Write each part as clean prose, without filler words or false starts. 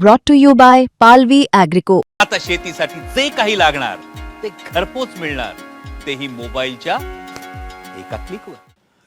brought to you by Palvi Agrico. आता शेतीसाठी जे काही लागणार ते घरपोच मिळणार, तेही मोबाईलच्या एका क्लिकवर.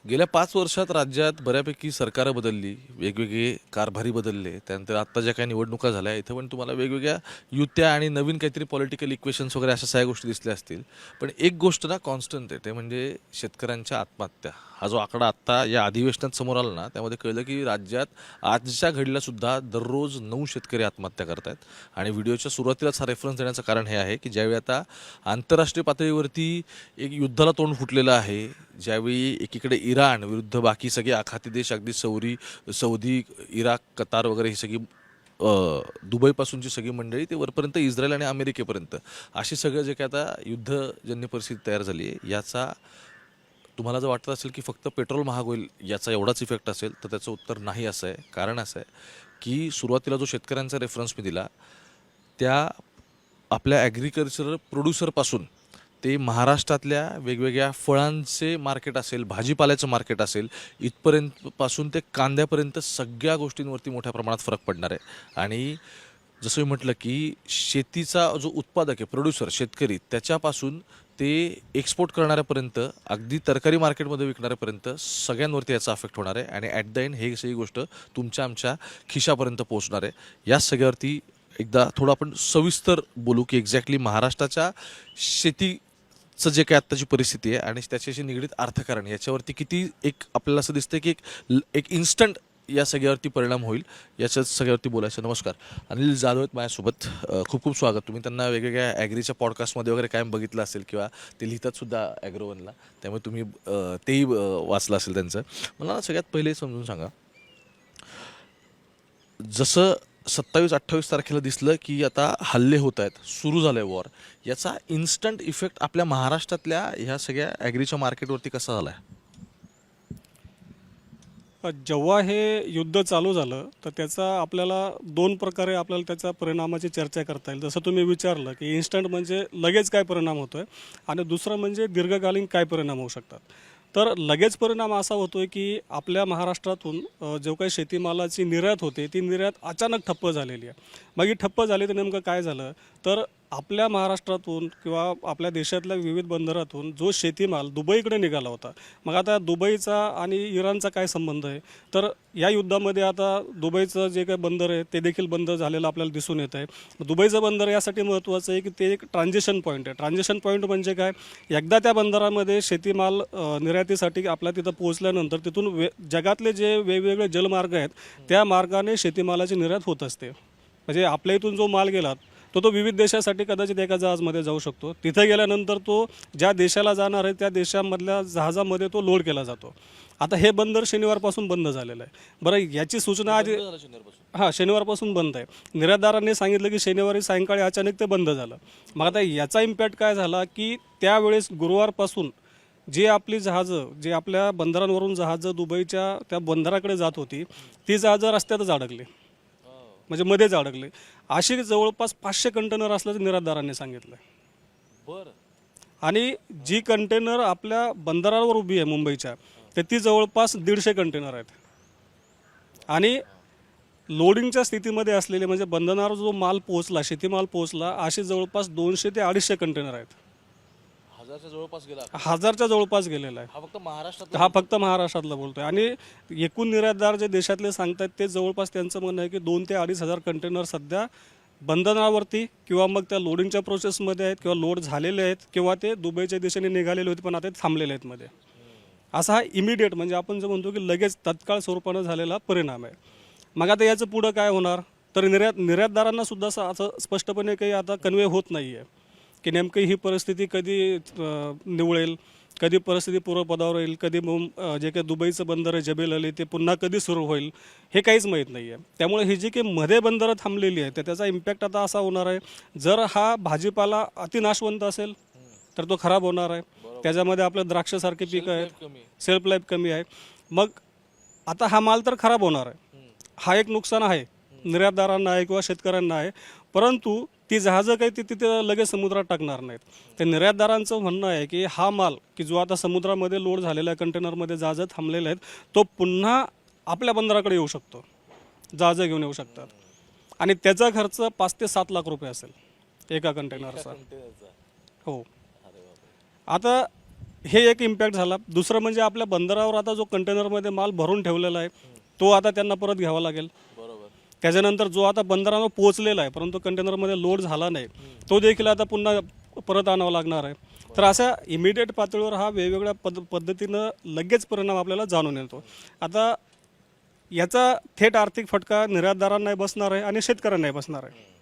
गेल्या 5 वर्षात राज्यात बऱ्यापैकी सरकारं बदलली, वेगवेगळे कारभारी बदलले. त्यानंतर आत्ता ज्या काही निवडणुका झाल्या इथं पण तुम्हाला वेगवेगळ्या युत्या आणि नवीन काहीतरी पॉलिटिकल इक्वेशन्स वगैरे अशा सगळ्या गोष्टी दिसल्या असतील. पण एक गोष्ट ना कॉन्स्टंट आहे, ते म्हणजे शेतकऱ्यांच्या आत्महत्या. हा जो आकडा आत्ता या अधिवेशनात समोर आला ना, त्यामध्ये कळलं की राज्यात आजच्या घडीला सुद्धा दररोज 9 शेतकरी आत्महत्या करत आहेत. आणि व्हिडिओच्या सुरुवातीलाच हा रेफरन्स देण्याचं कारण हे आहे की ज्यावेळी आता आंतरराष्ट्रीय पातळीवरती एक युद्धाला तोंड फुटलेलं आहे, ज्यावेळी एकीकडे इराण विरुद्ध बाकी सगळे आखाती देश, अगदी सौदी, इराक, कतार वगैरे ही सगळी दुबईपासूनची सगळी मंडळी ते वरपर्यंत इस्रायल आणि अमेरिकेपर्यंत अशी सगळं जे काय आता युद्धजन्य परिस्थिती तयार झाली आहे, याचा तुम्हाला जर वाटत असेल की फक्त पेट्रोल महाग होईल याचा एवढाच इफेक्ट असेल, तर त्याचं उत्तर नाही असं आहे. कारण असं आहे की सुरुवातीला जो शेतकऱ्यांचा रेफरन्स मी दिला, त्या आपल्या ॲग्रिकल्चर प्रोड्युसरपासून ते महाराष्ट्रातल्या वेगवेगळ्या फळांचे मार्केट असेल, भाजीपाल्याचं मार्केट असेल, इथपर्यंतपासून ते कांद्यापर्यंत सगळ्या गोष्टींवरती मोठ्या प्रमाणात फरक पडणार आहे. आणि जसं मी म्हटलं की शेतीचा जो उत्पादक आहे, प्रोड्युसर शेतकरी, त्याच्यापासून ते एक्सपोर्ट करणाऱ्यापर्यंत, अगदी तरकारी मार्केटमध्ये विकणाऱ्यापर्यंत सगळ्यांवरती याचा अफेक्ट होणार आहे. आणि ॲट द एंड हे सगळी गोष्ट तुमच्या आमच्या खिशापर्यंत पोहोचणार आहे. या सगळ्यावरती एकदा थोडं आपण सविस्तर बोलू की एक्झॅक्टली महाराष्ट्राच्या शेतीचं जे काही आत्ताची परिस्थिती आहे आणि त्याच्याशी निगडीत अर्थकारण याच्यावरती किती एक आपल्याला असं दिसतं की एक इन्स्टंट या सगळ्यावरती परिणाम होईल, याच्याच सगळ्यावरती बोलायचं. नमस्कार, अनिल जाधव आहेत माझ्यासोबत. खूप खूप स्वागत. तुम्ही त्यांना वेगवेगळ्या ॲग्रीच्या पॉडकास्टमध्ये वगैरे कायम बघितलं असेल किंवा ते लिहितात सुद्धा ॲग्रोवनला, त्यामुळे तुम्ही तेही वाचलं असेल त्यांचं. मला ना सगळ्यात पहिले समजून सांगा, जसं 27-28 तारखेला दिसलं की आता हल्ले होत आहेत, सुरू झालं आहे वॉर, याचा इन्स्टंट इफेक्ट आपल्या महाराष्ट्रातल्या ह्या सगळ्या ॲग्रीच्या मार्केटवरती कसा झाला आहे? जेव्हा हे युद्ध चालू झालं तर त्याचा आपल्याला 2 प्रकारे आपल्याला त्याच्या परिणामाची चर्चा करता येईल. जसं तुम्ही विचारलं की इन्स्टंट म्हणजे लगेच काय परिणाम होतो आहे, आणि दुसरं म्हणजे दीर्घकालीन काय परिणाम होऊ शकतात. तर लगेच परिणाम असा होतो आहे की आपल्या महाराष्ट्रातून जो काही शेतीमालाची निर्यात होते, ती निर्यात अचानक ठप्प झालेली आहे. मग ही ठप्प झाली तर नेमकं काय झालं, तर आपल्या महाराष्ट्रातून किंवा आपल्या देशातल्या विविध बंदरातून जो शेतीमाल दुबईकडे निघाला होता, मग आता दुबईचा आणि इराणचा काय संबंध आहे, तर या युद्धामध्ये आता दुबईचं जे काही बंदर आहे ते देखील बंद झालेलं आपल्याला दिसून येत आहे. दुबईचं बंदर यासाठी महत्त्वाचं आहे की ते एक ट्रान्झिशन पॉईंट आहे. ट्रान्झिशन पॉईंट म्हणजे काय, एकदा त्या बंदरामध्ये शेतीमाल निर्यातीसाठी आपल्या तिथं पोहोचल्यानंतर तिथून जगातले जे वेगवेगळे जलमार्ग आहेत त्या मार्गाने शेतीमालाची निर्यात होत असते. म्हणजे आपल्या इथून जो माल गेला तो विविध देशासाठी कदाचित एका जहाजमध्ये जाऊ शकतो. तिथे गेल्यानंतर तो ज्या देशाला जाणार आहे त्या देशामधल्या जहाजामध्ये तो लोड केला जातो. आता हे बंदर शनिवारपासून बंद झालेलं आहे. बरं, याची सूचना आधी शनिवारपासून बंद आहे. निर्यातदारांनी सांगितलं की शनिवारी सायंकाळी अचानक ते बंद झालं. मग आता याचा इम्पॅक्ट काय झाला की त्यावेळेस गुरुवारपासून जी आपली जहाजं, जे आपल्या बंदरांवरून जहाजं दुबईच्या त्या बंदराकडे जात होती, ती जहाजं रस्त्यातच अडकली, म्हणजे मध्येच अडकले. अशी जवळपास 500 कंटेनर असल्याचं निर्यातदारांनी सांगितलं. बरं. आणि जी कंटेनर आपल्या बंदरावर उभी आहे मुंबईच्या, तर ती जवळपास 150 कंटेनर आहेत. आणि लोडिंगच्या स्थितीमध्ये असलेले म्हणजे बंदरावर जो माल पोहोचला, शेतीमाल पोहोचला, असे जवळपास 200 ते 250 कंटेनर आहेत. 1000च्या जवळपास गेलेला आहे. हा फक्त महाराष्ट्रातला बोलतोय. आणि एकूण निर्यातदार जे देशातले सांगतात ते जवळपास त्यांचं म्हणणं आहे की 2 ते 2,500 कंटेनर सध्या बंधनावरती किंवा मग त्या लोडिंगच्या प्रोसेसमध्ये आहेत, किंवा लोड झालेले आहेत, किंवा ते दुबईच्या दिशेने निघालेले होते पण आता थांबलेले आहेत मध्ये. असा हा इमिडिएट म्हणजे आपण जे म्हणतो की लगेच तत्काळ स्वरूपानं झालेला परिणाम आहे. मग आता याचं पुढं काय होणार, तर निर्यातदारांना सुद्धा असं स्पष्टपणे काही आता कन्वे होत नाही आहे की नेमकी ही परिस्थिती कधी निवळेल, कधी परिस्थिती पूर्वपदावर येईल, कधी जे काही दुबईचं बंदर आहे जबेल अली ते पुन्हा कधी सुरू होईल, हे काहीच माहीत नाही आहे. त्यामुळे ही जी काही मध्ये बंदरं थांबलेली आहे तर त्याचा इम्पॅक्ट आता असा होणार आहे, जर हा भाजीपाला अतिनाशवंत असेल तर तो खराब होणार आहे. त्याच्यामध्ये आपलं द्राक्षासारखे पीक आहे, सेल्फ लाईफ कमी आहे. मग आता हा माल तर खराब होणार आहे, हा एक नुकसान आहे, निर्यातदारांना आहे किंवा शेतकऱ्यांना आहे. परंतु ती जहाजं काही तिथे लगेच समुद्रात टाकणार नाहीत. ते निर्यातदारांचं म्हणणं आहे की हा माल की जो आता समुद्रामध्ये लोड झालेला कंटेनरमध्ये जहाजं थांबलेले आहेत, तो पुन्हा आपल्या बंदराकडे येऊ शकतो, जहाजं घेऊन येऊ शकतात. आणि त्याचा खर्च 5 ते 7 लाख रुपये असेल एका कंटेनरचा. हो. आता हे एक इम्पॅक्ट झाला. दुसरं म्हणजे आपल्या बंदरावर आता जो कंटेनरमध्ये माल भरून ठेवलेला आहे तो आता त्यांना परत घ्यावा लागेल. त्याच्यानंतर जो आता बंदरावर पोहोचलेला आहे परंतु कंटेनरमध्ये लोड झाला नाही तो देखील आता पुन्हा परत आणावा लागणार आहे. तर अशा इमिडिएट पातळीवर हा वेगवेगळ्या पद्धतीनं लगेच परिणाम आपल्याला जाणून येतो. आता याचा थेट आर्थिक फटका निर्यातदारांनाही बसणार आहे आणि शेतकऱ्यांनाही बसणार आहे.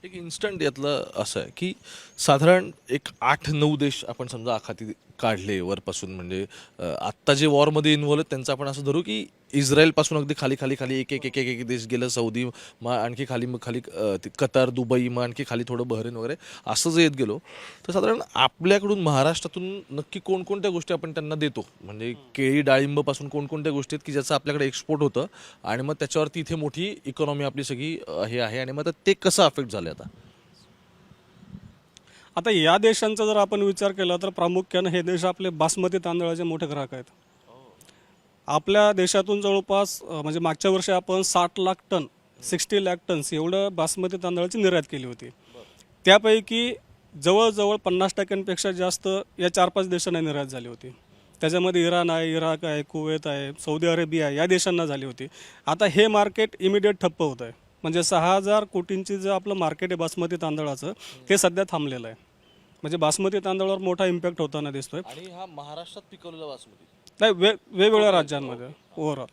एक इन्स्टंट यातलं असं आहे की साधारण एक 8-9 देश आपण समजा आखाती काढले वरपासून, म्हणजे आत्ता जे वॉरमध्ये इन्व्हॉल्व आहेत त्यांचं आपण असं धरू की इस्रायलपासून अगदी खाली खाली खाली एक एक एक एक देश गेलं, सौदी मग आणखी खाली, मग खाली कतार, दुबई, मग आणखी खाली थोडं बहरीन वगैरे असं जर येत गेलो तर साधारण आपल्याकडून महाराष्ट्रातून नक्की कोणकोणत्या गोष्टी आपण त्यांना देतो, म्हणजे केळी डाळिंबपासून कोणकोणत्या गोष्टी आहेत की ज्याचं आपल्याकडे एक्सपोर्ट होतं आणि मग त्याच्यावरती इथे मोठी इकॉनॉमी आपली सगळी हे आहे, आणि मग ते कसं अफेक्ट झालं आता? आता या देशांचा जर आपण विचार केला तर प्रामुख्यानं हे देश आपले बासमती तांदळाचे मोठे ग्राहक आहेत. आपल्या देशातून जवळपास म्हणजे मागच्या वर्षी आपण 60 लाख टन 60 लाख टन्स एवढं बासमती तांदळाची निर्यात केली होती. त्यापैकी जवळजवळ 50% जास्त या 4-5 देशांना निर्यात झाली होती. त्याच्यामध्ये इराण आहे, इराक आहे, कुवेत आहे, सौदी अरेबिया आहे, या देशांना झाली होती. आता हे मार्केट इमिडिएट ठप्प होत आहे. म्हणजे 6,000 कोटींची जे आपलं मार्केट आहे बासमती तांदळाचं ते सध्या थांबलेलं आहे. म्हणजे बासमती तांदळावर मोठा इम्पॅक्ट होताना दिसतोय. आणि हा महाराष्ट्रात पिकवलेला बासमती नाही, वेगवेगळ्या राज्यांमध्ये ओव्हरऑल.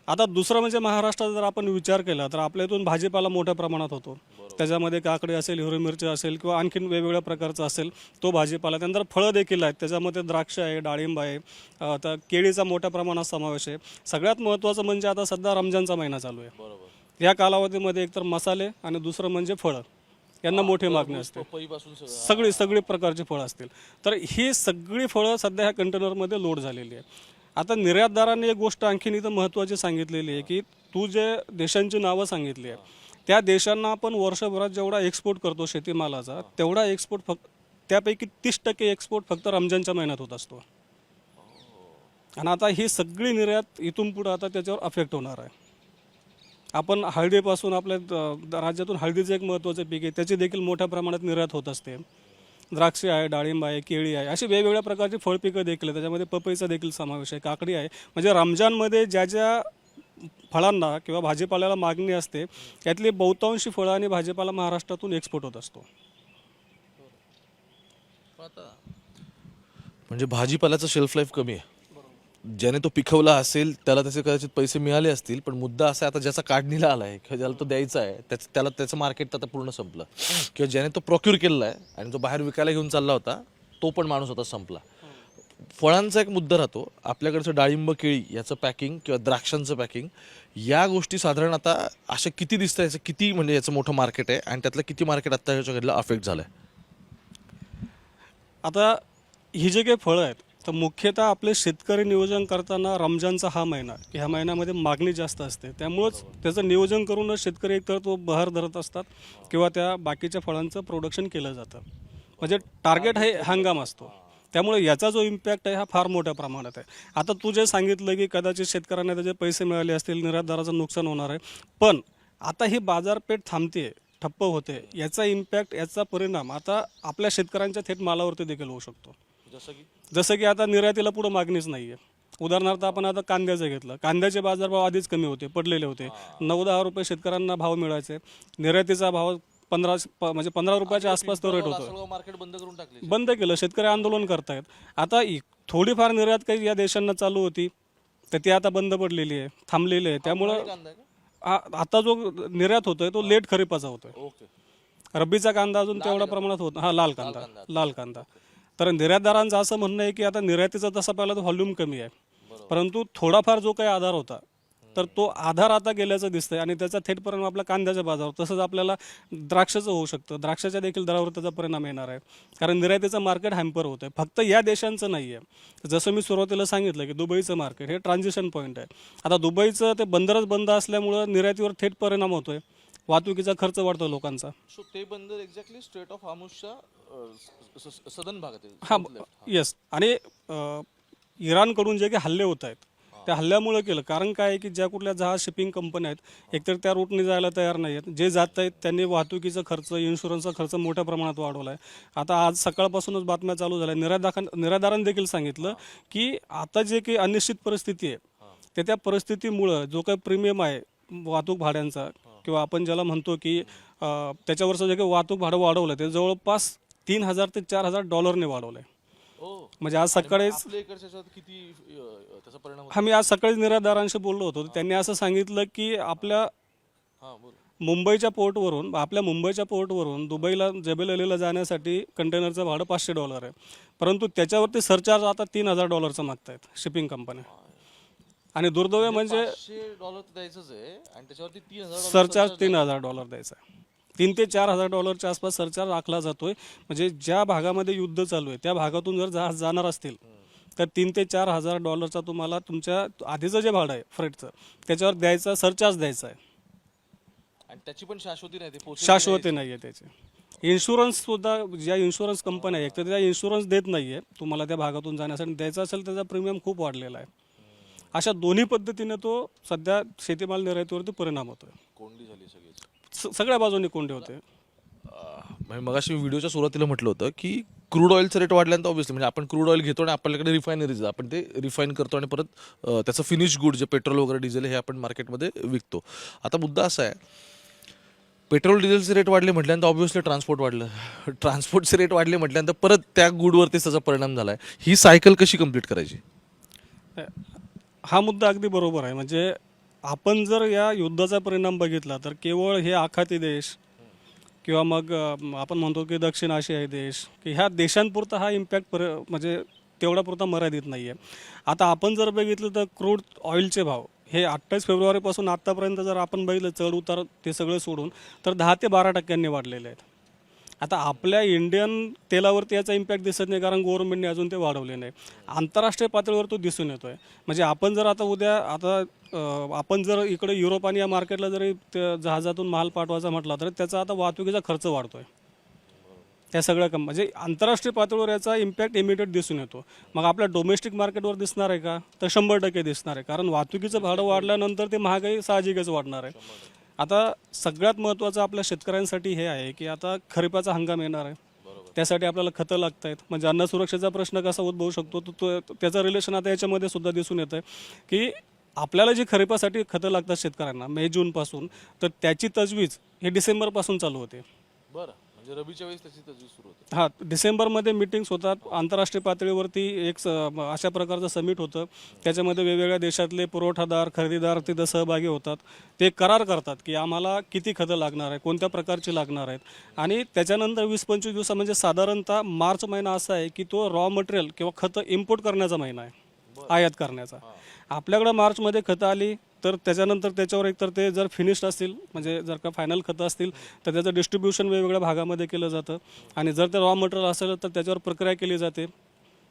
आता दुसरं म्हणजे महाराष्ट्रात जर आपण विचार केला तर आपल्या इथून भाजीपाला मोठ्या प्रमाणात होतो. त्याच्यामध्ये काकडी असेल, हिरवी मिरची असेल किंवा आणखीन वेगवेगळ्या प्रकारचा असेल तो भाजीपाला. त्यानंतर फळं देखील आहेत, त्याच्यामध्ये द्राक्ष आहे, डाळिंब आहे, आता केळीचा मोठ्या प्रमाणात समावेश आहे. सगळ्यात महत्त्वाचं म्हणजे आता सध्या रमजानचा महिना चालू आहे. या कालावधीमध्ये एकतर मसाले आणि दुसरं म्हणजे फळं यांना मोठी मागणी असते. सगळी प्रकारची फळं असतील. तर ही सगळी फळं सध्या ह्या कंटेनरमध्ये लोड झालेली आहे. आता निर्यातदारांनी एक गोष्ट आणखीन इथं महत्त्वाची सांगितलेली आहे की तू जे देशांची नावं सांगितली आहे त्या देशांना आपण वर्षभरात जेवढा एक्सपोर्ट करतो शेतीमालाचा तेवढा एक्सपोर्ट फक्त त्यापैकी 30% एक्सपोर्ट फक्त रमजानच्या महिन्यात होत असतो. आणि आता ही सगळी निर्यात इथून पुढं आता त्याच्यावर अफेक्ट होणार आहे. आपण हळदीपासून आपल्या राज्यातून हळदीचं एक महत्त्वाचं पीक आहे त्याची देखील मोठ्या प्रमाणात निर्यात होत असते. द्राक्षे आहे, डाळिंब आहे, केळी आहे, अशी वेगवेगळ्या प्रकारची फळपिकं देखील आहे. त्याच्यामध्ये पपईचा देखील समावेश आहे, काकडी आहे. म्हणजे रमजानमध्ये ज्या ज्या फळांना किंवा भाजीपाल्याला मागणी असते त्यातली बहुतांशी फळं आणि भाजीपाला महाराष्ट्रातून एक्सपोर्ट होत असतो. म्हणजे भाजीपाल्याचं शेल्फ लाईफ कमी आहे. ज्याने तो पिकवला असेल त्याला त्याचे कदाचित पैसे मिळाले असतील, पण मुद्दा असा आहे आता ज्याचा काढणीला आला आहे किंवा ज्याला तो द्यायचा आहे त्याला त्याचं मार्केट आता पूर्ण संपलं, किंवा ज्याने तो प्रोक्यूर केलेला आहे आणि जो बाहेर विकायला घेऊन चालला होता तो पण माणूस आता संपला. फळांचा एक मुद्दा राहतो, आपल्याकडचं डाळिंब, केळी याचं पॅकिंग किंवा द्राक्षांचं पॅकिंग, या गोष्टी साधारण आता अशा किती दिसतं, याचं किती म्हणजे याचं मोठं मार्केट आहे आणि त्यातलं किती मार्केट आता ह्याच्या घडलं अफेक्ट झालं आहे? आता ही जे काही फळं आहेत तर मुख्यतः आपले शेतकरी नियोजन करताना रमजानचा हा महिना की ह्या महिन्यामध्ये मागणी जास्त असते त्यामुळंच त्याचं नियोजन करूनच शेतकरी एकतर तो बहार धरत असतात किंवा त्या बाकीच्या फळांचं प्रोडक्शन केलं जातं. म्हणजे टार्गेट हे हंगाम असतो. त्यामुळे याचा जो इम्पॅक्ट आहे हा फार मोठ्या प्रमाणात आहे. आता तू जे सांगितलं की कदाचित शेतकऱ्यांना त्याचे पैसे मिळाले असतील, निर्यातदाराचं नुकसान होणार आहे, पण आता ही बाजारपेठ थांबते, ठप्प होते, याचा इम्पॅक्ट, याचा परिणाम आता आपल्या शेतकऱ्यांच्या थेट मालावरती देखील होऊ शकतो. जसं की आता निर्यातीला पुढं मागणीच नाही आहे. उदाहरणार्थ आपण आता कांद्याचं घेतलं, कांद्याचे बाजारभाव आधीच कमी होते, पडलेले होते. 9-10 रुपये शेतकऱ्यांना भाव मिळायचे. निर्यातीचा भाव 15 रुपयाच्या आसपास तो रेट होतो. मार्केट बंद करून टाकले, बंद केलं, शेतकरी आंदोलन करतायत. आता थोडीफार निर्यात काही या देशांना चालू होती तर ती आता बंद पडलेली आहे, थांबलेली आहे. त्यामुळं आता जो निर्यात होतोय तो लेट खरीपाचा होतोय. रब्बीचा कांदा अजून तेवढ्या प्रमाणात होत, हा लाल कांदा. तर निर्यातदारांचं असं म्हणणं आहे की आता निर्यातीचा तसा पहिला तो व्हॉल्यूम कमी आहे, परंतु थोडाफार जो काही आधार होता तर तो आधार आता गेल्याचं दिसतंय आणि त्याचा थेट परिणाम आपल्या कांद्याच्या बाजारावर, तसंच आपल्याला द्राक्षाचं होऊ शकतं. द्राक्षाच्या देखील दरावर त्याचा परिणाम येणार आहे, कारण निर्यातीचं मार्केट हॅम्पर होतं आहे. फक्त या देशांचं नाही आहे. जसं मी सुरुवातीला सांगितलं की दुबईचं मार्केट हे ट्रान्झिशन पॉईंट आहे. आता दुबईचं ते बंदरच बंद असल्यामुळं निर्यातीवर थेट परिणाम होतोय, वाहतुकीचा खर्च वाढतो लोकांचा. ते बंदर एक्झॅक्टली स्ट्रेट ऑफ हार्मुसच्या सदन भागात आहे. हां, येस. आणि इराणकडून जे काही हल्ले होत आहेत त्या हल्ल्यामुळे केलं. कारण काय आहे की ज्या कुठल्या जहाज शिपिंग कंपन्या आहेत एकतर त्या रूटने जायला तयार नाही आहेत. जे जात आहेत त्यांनी वाहतुकीचा खर्च, इन्शुरन्सचा खर्च मोठ्या प्रमाणात वाढवला आहे. आता आज सकाळपासूनच बातम्या चालू झाल्या, निराधारांनी देखील सांगितलं की आता जे काही अनिश्चित परिस्थिती आहे त्या परिस्थितीमुळं जो काही प्रीमियम आहे वाहतूक भाड्यांचा किंवा आपण ज्याला म्हणतो की त्याच्यावरचं जे काही वाहतूक भाडं वाढवलं ते जवळपास $3,000 ते $4,000 वाढवलं आहे. म्हणजे आज सकाळीच किती त्याचा परिणाम मी आज सकाळीच निराधारांशी बोललो होतो. त्यांनी असं सांगितलं की आपल्या मुंबईच्या पोर्टवरून दुबईला जबेल अलीला जाण्यासाठी कंटेनरचं भाडं $500 आहे, परंतु त्याच्यावरती सरचार्ज आता $3,000 मागतायत शिपिंग कंपन्या. आणि दुर्दैव म्हणजे $500 द्यायचंच आहे आणि त्याच्यावरती सरचार्ज $3,000 द्यायचा आहे. $3,000 ते $4,000 आसपास सरचार्ज आखला जातोय. म्हणजे ज्या भागामध्ये युद्ध चालू आहे त्या भागातून जर जहाज जाणार असतील तर $3,000 ते $4,000 तुम्हाला तुमच्या आधीचं जे भाडं आहे फ्रेटचं त्याच्यावर द्यायचा, सरचार्ज द्यायचा आहे. आणि त्याची पण शाश्वती नाही, शाश्वती नाही आहे त्याची. इन्शुरन्स सुद्धा ज्या इन्शुरन्स कंपन्या आहेत तर त्या इन्शुरन्स देत नाही आहे तुम्हाला त्या भागातून जाण्यासाठी. द्यायचा असेल त्याचा प्रीमियम खूप वाढलेला आहे. अशा दोन्ही पद्धतीने तो सध्या शेतीमाल निर्यातीवरती परिणाम होतोय. कोंडी झाली सगळी, सगळ्या बाजूनी कोंडी होते. मगाशी मी व्हिडिओच्या सुरुवातीला म्हटलं होतं की क्रूड ऑइलचा रेट वाढल्यानंतर ऑब्व्हियसली म्हणजे आपण क्रूड ऑइल घेतो आणि आपल्याकडे रिफायनरीज आपण ते रिफाईन करतो आणि परत त्याचं फिनिश गुड जे पेट्रोल वगैरे डिझेल हे आपण मार्केटमध्ये विकतो. आता मुद्दा असा आहे, पेट्रोल डिझेलचे रेट वाढले म्हटल्यानंतर ऑब्व्हियसली ट्रान्सपोर्ट वाढलं, ट्रान्सपोर्टचे रेट वाढले म्हटल्यानंतर परत त्या गुडवरतीच त्याचा परिणाम झाला आहे. ही सायकल कशी कंप्लीट करायची? हा मुद्दा अगदी बरोबर आहे. म्हणजे आपण जर या युद्धाचा परिणाम बघितला तर केवळ हे आखाती देश किंवा मग आपण म्हणतो की दक्षिण आशियाई देश की ह्या देशांपुरता हा इम्पॅक्ट म्हणजे तेवढा पुरता मर्यादित नाही आहे. आता आपण जर बघितलं तर क्रूड ऑइलचे भाव हे 28 फेब्रुवारीपासून आत्तापर्यंत जर आपण बघितलं चढ उतार ते सगळं सोडून तर 10 ते 12% वाढलेले आहेत. आता आपल्या इंडियन तेलावरती याचा इम्पॅक्ट दिसत नाही कारण गव्हर्नमेंटने अजून ते वाढवले नाही. आंतरराष्ट्रीय पातळीवर तो दिसून येतो आहे. म्हणजे आपण जर आपण जर इकडे युरोप आणि या मार्केटला जरी जहाजातून माल पाठवायचा म्हटला तर त्याचा आता वाहतुकीचा खर्च वाढतो आहे. त्या सगळ्या म्हणजे आंतरराष्ट्रीय पातळीवर याचा इम्पॅक्ट इमिडिएट दिसून येतो. मग आपल्या डोमेस्टिक मार्केटवर दिसणार आहे का? तर 100% दिसणार आहे. कारण वाहतुकीचं भाडं वाढल्यानंतर ते महागाई साहजिकच वाढणार आहे. आता सगळ्यात महत्त्वाचं आपल्या शेतकऱ्यांसाठी हे आहे की आता खरीपाचा हंगाम येणार आहे, त्यासाठी आपल्याला खतं लागत आहेत. म्हणजे अन्न सुरक्षेचा प्रश्न कसा उद्भवू शकतो तो त्याचं रिलेशन आता याच्यामध्ये सुद्धा दिसून येतं आहे की आपल्याला जी खरीपासाठी खतं लागतात शेतकऱ्यांना मे जूनपासून, तर त्याची तजवीज हे डिसेंबरपासून चालू होते. बरं, म्हणजे रबीच्या वेळेस त्याची तजवीज सुरू होते. हां, डिसेंबरमध्ये मीटिंग्स होतात. आंतरराष्ट्रीय पातळीवरती एक अशा प्रकारचं समिट होतं. त्याच्यामध्ये वेगवेगळ्या देशातले पुरवठादार, खरेदीदार तिथं सहभागी होतात. ते करार करतात की आम्हाला किती खतं लागणार आहे, कोणत्या प्रकारची लागणार आहेत. आणि त्याच्यानंतर 20-25 दिवस म्हणजे साधारणतः मार्च महिना असा आहे की तो रॉ मटेरियल किंवा खतं इम्पोर्ट करण्याचा महिना आहे, आयात करण्याचा. आपल्याकडं मार्चमध्ये खतं आली तर त्याच्यानंतर त्याच्यावर एकतर ते जर फिनिश्ड असतील म्हणजे जर का फायनल खतं असतील तर त्याचं डिस्ट्रीब्युशन वेगवेगळ्या भागामध्ये केलं जातं. आणि जर ते रॉ मटेरियल असेल तर त्याच्यावर प्रक्रिया केली जाते,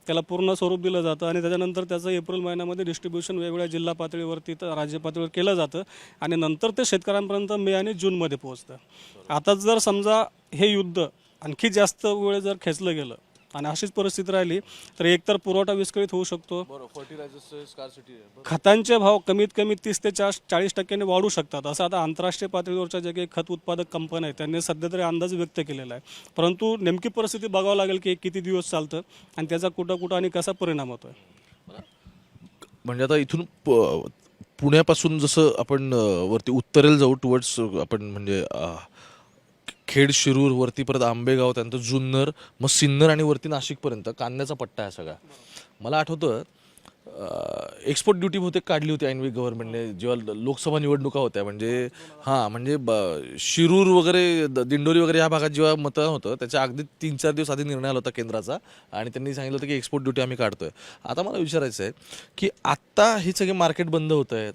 त्याला पूर्ण स्वरूप दिलं जातं आणि त्याच्यानंतर त्याचं एप्रिल महिन्यामध्ये डिस्ट्रीब्युशन वेगवेगळ्या जिल्हा पातळीवरती तर राज्य पातळीवर केलं जातं आणि नंतर ते शेतकऱ्यांपर्यंत मे आणि जूनमध्ये पोहोचतं. आता जर समजा हे युद्ध आणखी जास्त वेळ जर खेचलं गेलं आणि अशीच परिस्थिती राहिली तर एकतर पुरवठा विस्कळीत होऊ शकतो, खतांचे भाव कमीत कमी 30 ते 40% वाढू शकतात असं आता आंतरराष्ट्रीय पातळीवरच्या जे काही खत उत्पादक कंपन्या आहेत त्यांनी सध्या तरी अंदाज व्यक्त केलेला आहे. परंतु नेमकी परिस्थिती बघावं लागेल की किती दिवस चालतं आणि त्याचा कुठं आणि कसा परिणाम होतोय. म्हणजे आता इथून पुण्यापासून जसं आपण वरती उत्तरेला जाऊ टुवर्ड्स आपण म्हणजे खेड, शिरूर, वरती परत आंबेगाव, त्यानंतर जुन्नर, मग सिन्नर आणि वरती नाशिकपर्यंत कांद्याचा पट्टा आहे सगळा. मला आठवतं एक्सपोर्ट ड्युटी बहुतेक काढली होती ऐनवेळी गव्हर्नमेंटने जेव्हा लोकसभा निवडणुका होत्या. म्हणजे म्हणजे शिरूर वगैरे दिंडोरी वगैरे या भागात जेव्हा मतदान होतं त्याच्या अगदी 3-4 दिवस आधी निर्णय आला होता केंद्राचा आणि त्यांनी सांगितलं होतं की एक्सपोर्ट ड्युटी आम्ही काढतोय. आता मला विचारायचं आहे की आत्ता हे सगळे मार्केट बंद होत आहेत,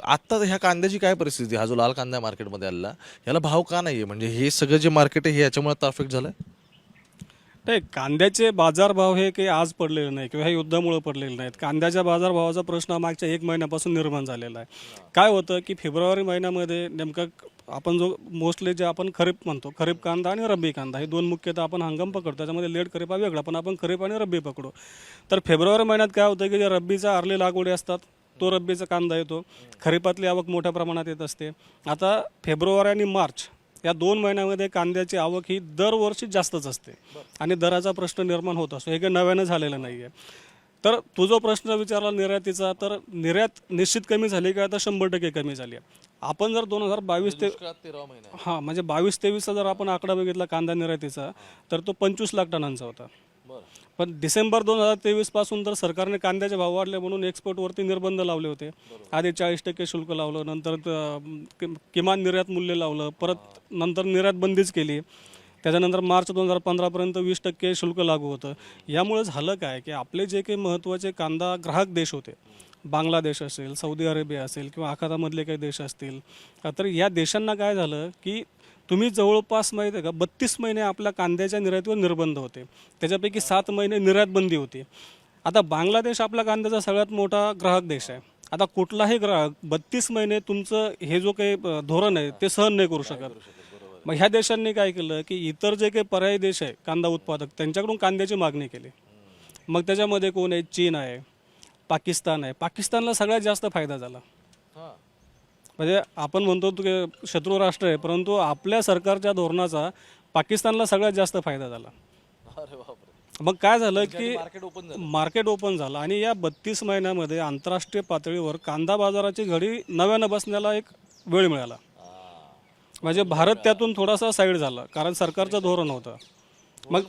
आत्ता ह्या कांद्याची काय परिस्थिती? हा जो लाल कांदा मार्केटमध्ये आला याला भाव का नाही आहे? म्हणजे हे सगळं जे मार्केट आहे हे याच्यामुळे आता अफेक्ट झालं आहे? नाही, कांद्याचे बाजारभाव हे काही आज पडलेले नाही किंवा हे युद्धामुळे पडलेले नाहीत. कांद्याच्या बाजारभावाचा प्रश्न मागच्या 1 महिन्यापासून निर्माण झालेला आहे. काय होतं की फेब्रुवारी महिन्यामध्ये नेमका आपण जो मोस्टली जे आपण खरीप म्हणतो, खरीप कांदा आणि रब्बी कांदा हे 2 मुख्यतः आपण हंगाम पकडतो. त्याच्यामध्ये लेट खरीप हा वेगळा, पण आपण खरीप आणि रब्बी पकडू. तर फेब्रुवारी महिन्यात काय होतं की जे रब्बीच्या अर्ली लागवडी असतात तो रब्बीचा कांदा येतो, खरीपातली आवक मोठ्या प्रमाणात येत असते. आता फेब्रुवारी आणि मार्च या 2 महिन्यामध्ये कांद्याची आवक ही दरवर्षी जास्तच असते आणि दराचा प्रश्न निर्माण होत असतो. हे काही नव्यानं झालेलं नाही आहे. तर तो जो प्रश्न विचारला निर्यातीचा, तर निर्यात निश्चित कमी झाली का? आता 100% कमी झाली आहे. आपण जर 2022 ते 13 महिना हां म्हणजे 22-23चा जर आपण आकडा बघितला कांदा निर्यातीचा, तर तो 25 लाख टनांचा होता. पण डिसेंबर 2023 पासून तर सरकारने कांद्याचे भाव वाढले म्हणून एक्सपोर्टवरती निर्बंध लावले होते. आधी 40% शुल्क लावलं, नंतर किमान निर्यात मूल्य लावलं, परत नंतर निर्यात बंदीच केली. त्याच्यानंतर मार्च 2015पर्यंत 20% शुल्क लागू होतं. यामुळे झालं काय की आपले जे काही महत्त्वाचे कांदा ग्राहक देश होते, बांगलादेश असेल, सौदी अरेबिया असेल किंवा आखातामधले काही देश असतील, तर या देशांना काय झालं की तुम्ही जवळपास माहीत आहे का 32 महिने आपल्या कांद्याच्या निर्यातीवर निर्बंध होते. त्याच्यापैकी 7 महिने निर्यात बंदी होती. आता बांगलादेश आपला कांद्याचा सगळ्यात मोठा ग्राहक देश आहे. आता कुठलाही ग्राहक 32 महिने तुमचं हे जो काही धोरण आहे ते सहन नाही करू शकत. मग ह्या देशांनी काय केलं की इतर जे काही पर्यायी देश आहे कांदा उत्पादक, त्यांच्याकडून कांद्याची मागणी केली. मग त्याच्यामध्ये कोण आहे? चीन आहे, पाकिस्तान आहे. पाकिस्तानला सगळ्यात जास्त फायदा झाला. म्हणजे आपण म्हणतो की शत्रू राष्ट्र आहे, परंतु आपल्या सरकारच्या धोरणाचा पाकिस्तानला सगळ्यात जास्त फायदा झाला. मग काय झालं की मार्केट ओपन झालं आणि या 32 महिन्यामध्ये आंतरराष्ट्रीय पातळीवर कांदा बाजाराची घडी नव्यानं बसण्याला एक वेळ मिळाला. म्हणजे भारत त्यातून थोडासा साईड झाला, कारण सरकारचं धोरण होतं. मग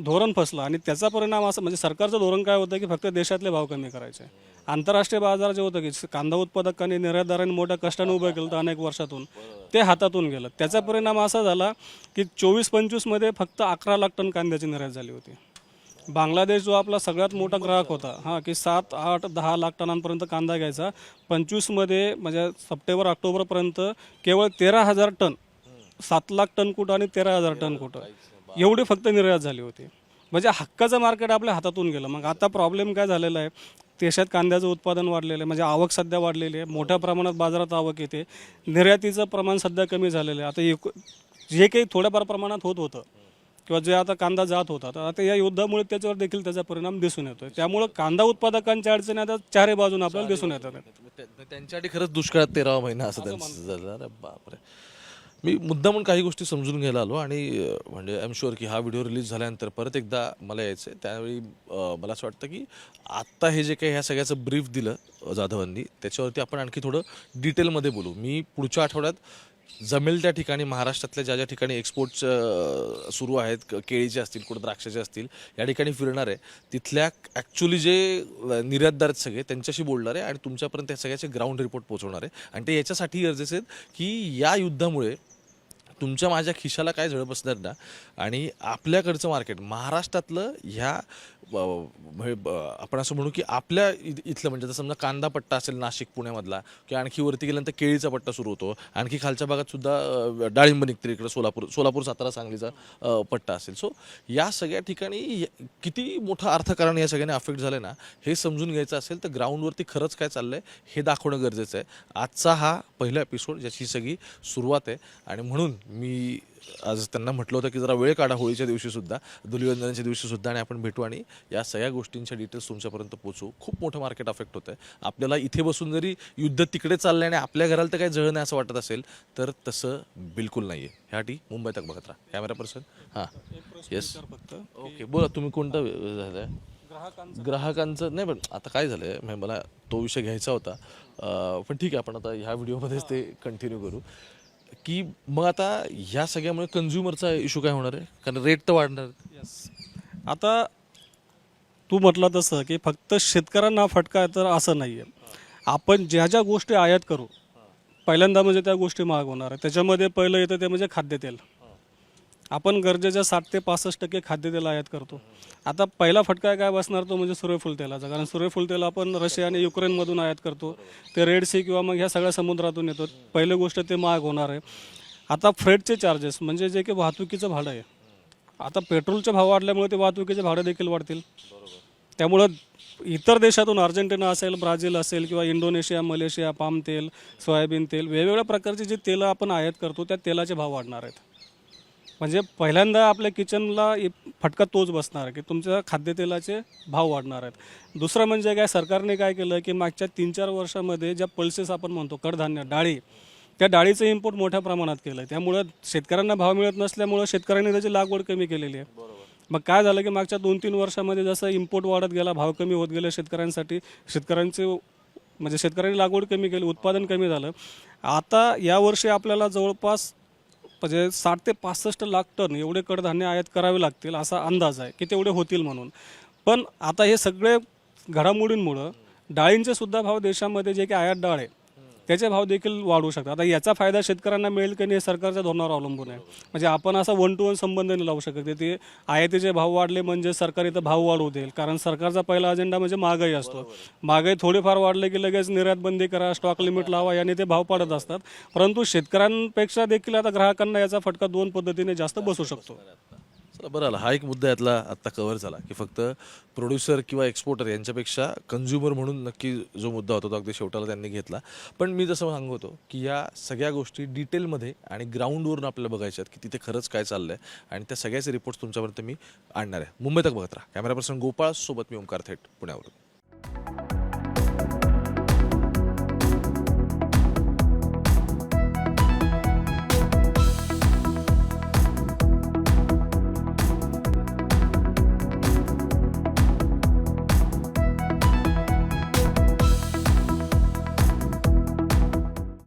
धोरण फसलं आणि त्याचा परिणाम असा, म्हणजे सरकारचं धोरण काय होतं की फक्त देशातले भाव कमी करायचे. आंतरराष्ट्रीय बाजार जे होतं की कांदा उत्पादकांनी निर्यातदारांनी मोठ्या कष्टाने उभं केलं होतं अनेक वर्षातून, ते हातातून गेलं. त्याचा परिणाम असा झाला की 24-25 मध्ये फक्त 11 लाख टन कांद्याची निर्यात झाली होती. बांगलादेश जो आपला सगळ्यात मोठा ग्राहक होता, हां की 7, 8, 10 लाख टनांपर्यंत कांदा घ्यायचा, 25 मध्ये म्हणजे सप्टेंबर ऑक्टोबरपर्यंत केवळ 13,000 टन, 7 लाख टन कुठं आणि 13,000 टन कुठं, एवढी फक्त निर्यात झाली होती. म्हणजे हक्काचं मार्केट आपल्या हातातून गेलं. मग आता प्रॉब्लेम काय झालेला आहे, देशात कांद्याचं उत्पादन वाढलेलं आहे, म्हणजे आवक सध्या वाढलेली आहे, मोठ्या प्रमाणात बाजारात आवक येते, निर्यातीचं प्रमाण सध्या कमी झालेलं आहे. आता जे काही थोड्याफार प्रमाणात होत होतं किंवा जे आता कांदा जात होता, तर आता या युद्धामुळे त्याच्यावर देखील त्याचा परिणाम दिसून येतोय. त्यामुळं कांदा उत्पादकांच्या अडचणी आता चारही बाजूने आपल्याला दिसून येतात. त्यांच्यासाठी खरंच दुष्काळात 13 महिना असं त्यांचं झालं. अरे बापरे. मी मुद्दामून काही गोष्टी समजून घ्यायला आलो आणि म्हणजे आय एम शुअर की हा व्हिडिओ रिलीज झाल्यानंतर परत एकदा मला यायचं आहे. त्यावेळी मला असं वाटतं की आत्ता हे जे काही ह्या सगळ्याचं ब्रीफ दिलं जाधवांनी, त्याच्यावरती आपण आणखी थोडं डिटेलमध्ये बोलू. मी पुढच्या आठवड्यात जमेल त्या ठिकाणी महाराष्ट्रातल्या ज्या ज्या ठिकाणी एक्सपोर्ट्स सुरू आहेत, केळीचे असतील, कुठं द्राक्षाचे असतील, या ठिकाणी फिरणार आहे. तिथल्या ॲक्च्युली जे निर्यातदार आहेत सगळे त्यांच्याशी बोलणार आहे आणि तुमच्यापर्यंत त्या सगळ्याचे ग्राउंड रिपोर्ट पोहोचवणार आहे. आणि ते याच्यासाठी गरजेचे आहेत की या युद्धामुळे तुमच्या माझ्या खिशाला काय झळ बसणार ना, आणि आपल्याकडचं मार्केट महाराष्ट्रातलं ह्या आपण असं म्हणू की आपल्या इथलं म्हणजे जसं समजा कांदा पट्टा असेल नाशिक पुण्यामधला, किंवा आणखी वरती गेल्यानंतर केळीचा पट्टा सुरू होतो, आणखी खालच्या भागात सुद्धा डाळिंब निघते, इकडे सोलापूर सातारा सांगलीचा पट्टा असेल. सो या सगळ्या ठिकाणी किती मोठं अर्थकारण या सगळ्यांनी अफेक्ट झालं ना, हे समजून घ्यायचं असेल तर ग्राउंडवरती खरंच काय चाललं आहे हे दाखवणं गरजेचं आहे. आजचा हा पहिला एपिसोड ज्याची सगळी सुरुवात आहे आणि म्हणून मी आज त्यांना म्हटलं होतं की जरा वेळ काढा होळीच्या दिवशीसुद्धा, धुलिवंदनाच्या दिवशीसुद्धा, आणि आपण भेटू आणि या सगळ्या गोष्टींच्या डिटेल्स तुमच्यापर्यंत पोहोचू. खूप मोठं मार्केट अफेक्ट होतं आहे. आपल्याला इथे बसून जरी युद्ध तिकडे चाललं आणि आपल्या घराला तर काही जळ नाही असं वाटत असेल तर तसं बिलकुल नाही आहे. ह्यासाठी मुंबई तक बघत राहा. कॅमेरा पर्सन हां येस ओके बोला. तुम्ही कोणतं झालं आहे ग्राहकांचं? नाही पण आता काय झालं आहे, मला तो विषय घ्यायचा होता, पण ठीक आहे आपण आता ह्या व्हिडिओमध्येच ते कंटिन्यू करू की मग आता ह्या सगळ्यामुळे कन्झ्युमरचा इश्यू काय होणार आहे, कारण रेट तर वाढणार. आता तू म्हटलं तसं की फक्त शेतकऱ्यांना फटका आहे तर असं नाही आहे. आपण ज्या ज्या गोष्टी आयात करू पहिल्यांदा म्हणजे त्या गोष्टी महाग होणार आहे. त्याच्यामध्ये पहिलं येतं ते म्हणजे खाद्यतेल. आपण गरजेच्या 60 ते 65% खाद्यतेल आयात करतो. आता पहिला फटका काय बसणार तो म्हणजे सूर्यफूल तेलाचा, कारण सूर्यफूल तेल आपण रशिया आणि युक्रेनमधून आयात करतो, ते रेड सी किंवा मग ह्या सगळ्या समुद्रातून येतो. पहिली गोष्ट ते महाग होणार आहे. आता फ्रेटचे चार्जेस म्हणजे जे की वाहतुकीचं भाडं आहे, आता पेट्रोलचे भाव वाढल्यामुळे ते वाहतुकीचे भाडं देखील वाढतील. त्यामुळं इतर देशातून अर्जेंटिना असेल, ब्राझील असेल किंवा इंडोनेशिया, मलेशिया, पाम तेल, सोयाबीन तेल, वेगवेगळ्या प्रकारची जी तेलं आपण आयात करतो त्या तेलाचे भाव वाढणार आहेत. म्हणजे पहिल्यांदा आपल्या किचनला फटका तोच बसणार आहे की तुमच्या खाद्यतेलाचे भाव वाढणार आहेत. दुसरं म्हणजे काय, सरकारने काय केलं की मागच्या 3-4 वर्षामध्ये ज्या पल्सेस आपण म्हणतो कडधान्य डाळी, त्या डाळीचं इम्पोर्ट मोठ्या प्रमाणात केलं आहे. त्यामुळं शेतकऱ्यांना भाव मिळत नसल्यामुळं शेतकऱ्यांनी त्याची लागवड कमी केलेली आहे. मग काय झालं की मागच्या 2-3 वर्षामध्ये जसं इम्पोर्ट वाढत गेला, भाव कमी होत गेले शेतकऱ्यांसाठी, शेतकऱ्यांनी लागवड कमी केली, उत्पादन कमी झालं. आता यावर्षी आपल्याला जवळपास म्हणजे 60 ते 65 लाख टन एवढे कडधान्य आयात करावे लागतील असा अंदाज आहे की तेवढे होतील म्हणून. पण आता हे सगळे घडामोडींमुळं डाळींचे सुद्धा भाव देशामध्ये जे की आयात डाळ आहे त्याचे भाव देखील वाढू शकतात. आता याचा फायदा शेतकऱ्यांना मिळेल की नाही हे सरकारच्या धोरणावर अवलंबून आहे. म्हणजे आपण असा 1 to 1 संबंध नाही लावू शकत. ते आयातीचे भाव वाढले म्हणजे सरकार इथं भाव वाढवू देईल, कारण सरकारचा पहिला अजेंडा म्हणजे महागाई असतो. महागाई थोडीफार वाढले की लगेच निर्यात बंदी करा, स्टॉक लिमिट लावा, याने ते भाव पाडत असतात. परंतु शेतकऱ्यांपेक्षा देखील आता ग्राहकांना याचा फटका 2 पद्धतीने जास्त बसू शकतो. चला बरं आला, हा एक मुद्दा यातला आत्ता कव्हर झाला की फक्त प्रोड्युसर किंवा एक्सपोर्टर यांच्यापेक्षा कन्झ्युमर म्हणून नक्की जो मुद्दा होता तो अगदी शेवटाला त्यांनी घेतला. पण मी जसं सांगत होतो की या सगळ्या गोष्टी डिटेलमध्ये आणि ग्राउंडवरून आपल्याला बघायच्या आहेत की तिथे खरंच काय चाललं आहे, आणि त्या सगळ्याचे रिपोर्ट्स तुमच्यापर्यंत मी आणणार आहे. मुंबई तक बघत राहा. कॅमेरा पर्सन गोपाळ सोबत मी ओमकार थेट, पुण्यावरून.